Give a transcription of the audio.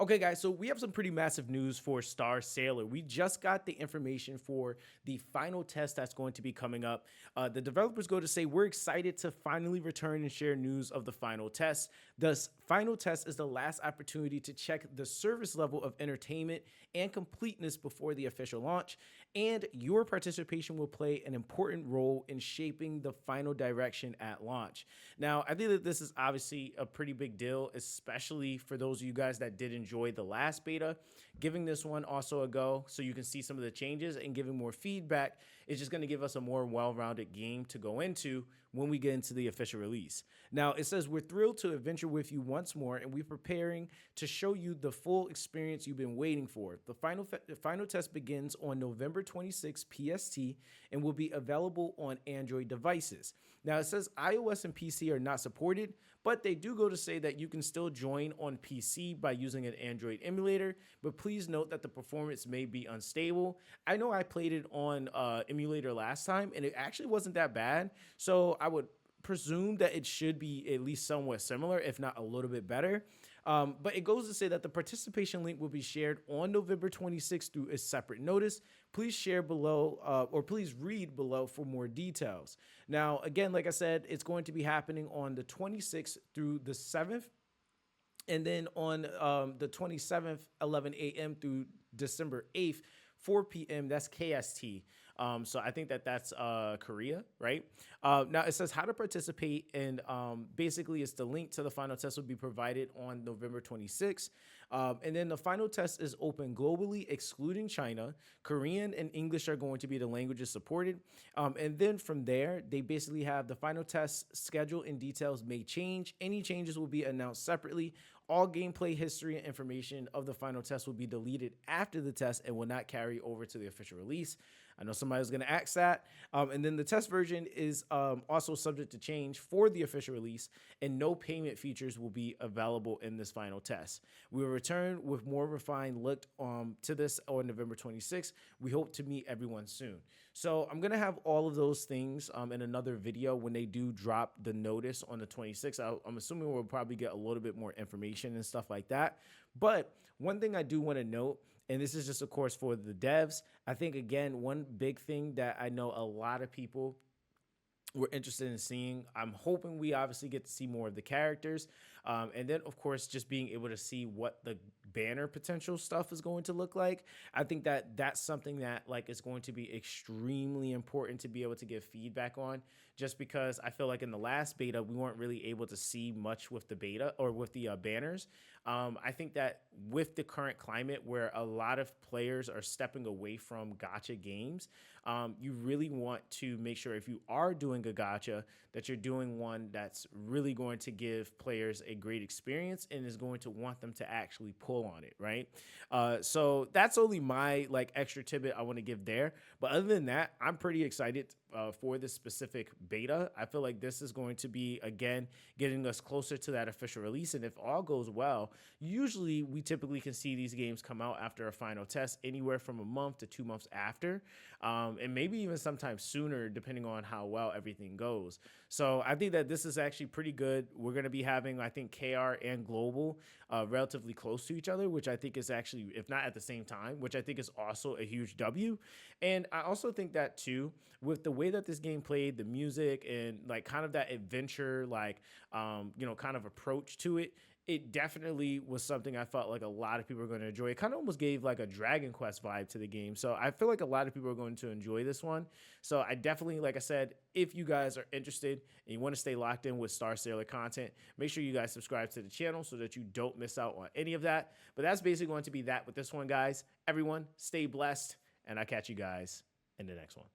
Okay, guys, so we have some pretty massive news for Star Sailor. We just got the information for the final test that's going to be coming up. The developers go to say, we're excited to finally return and share news of the final test. The final test is the last opportunity to check the service level of entertainment and completeness before the official launch, and your participation will play an important role in shaping the final direction at launch. Now, I think that this is obviously a pretty big deal, especially for those of you guys that did enjoy the last beta. Giving this one also a go so you can see some of the changes and giving more feedback is just going to give us a more well-rounded game to go into when we get into the official release. Now, it says, we're thrilled to adventure with you once more, and we're preparing to show you the full experience you've been waiting for. The final test begins on November 26 PST and will be available on Android devices. Now, it says iOS and PC are not supported, but they do go to say that you can still join on PC by using an Android emulator, but please note that the performance may be unstable. I know I played it on emulator last time, and it actually wasn't that bad, so I would presume that it should be at least somewhat similar, if not a little bit better. But it goes to say that the participation link will be shared on November 26th through a separate notice. Please share below, or please read below for more details. Now, again, like I said, it's going to be happening on the 26th through the 7th. And then on the 27th, 11 a.m. through December 8th, 4 p.m., that's KST. So I think that that's Korea, right? Now it says how to participate, and basically it's the link to the final test will be provided on November 26th. And then the final test is open globally, excluding China. Korean and English are going to be the languages supported. And then from there, they basically have the final test schedule and details may change. Any changes will be announced separately. All gameplay history and information of the final test will be deleted after the test and will not carry over to the official release. I know somebody was going to ask that. And then the test version is also subject to change for the official release, and no payment features will be available in this final test. We will return with more refined look to this on November 26th. We hope to meet everyone soon. So I'm going to have all of those things in another video when they do drop the notice on the 26th. I'm assuming we'll probably get a little bit more information and stuff like that. But one thing I do want to note, and this is just, of course, for the devs, I think, again, one big thing that I know a lot of people were interested in seeing, I'm hoping we obviously get to see more of the characters. And then, of course, just being able to see what the banner potential stuff is going to look like. I think that that's something that is going to be extremely important to be able to give feedback on, just because I feel like in the last beta, we weren't really able to see much with the beta or with the banners. I think that with the current climate where a lot of players are stepping away from gacha games, you really want to make sure if you are doing a gacha that you're doing one that's really going to give players a great experience and is going to want them to actually pull on it, right? So that's only my extra tidbit I want to give there. But other than that, I'm pretty excited for this specific beta. I feel like this is going to be, again, getting us closer to that official release. And if all goes well, usually we typically can see these games come out after a final test anywhere from a month to 2 months after, and maybe even sometimes sooner, depending on how well everything goes. So I think that this is actually pretty good. We're going to be having, I think, KR and Global relatively close to each other, which I think is actually, if not at the same time, which I think is also a huge W. And I also think that, too, with the way that this game played, the music, and kind of that adventure, kind of approach to it, it definitely was something I felt like a lot of people are going to enjoy. It kind of almost gave a Dragon Quest vibe to the game. So I feel like a lot of people are going to enjoy this one. So I definitely, like I said, if you guys are interested and you want to stay locked in with Star Sailor content, make sure you guys subscribe to the channel so that you don't miss out on any of that. But that's basically going to be that with this one, guys. Everyone, stay blessed, and I'll catch you guys in the next one.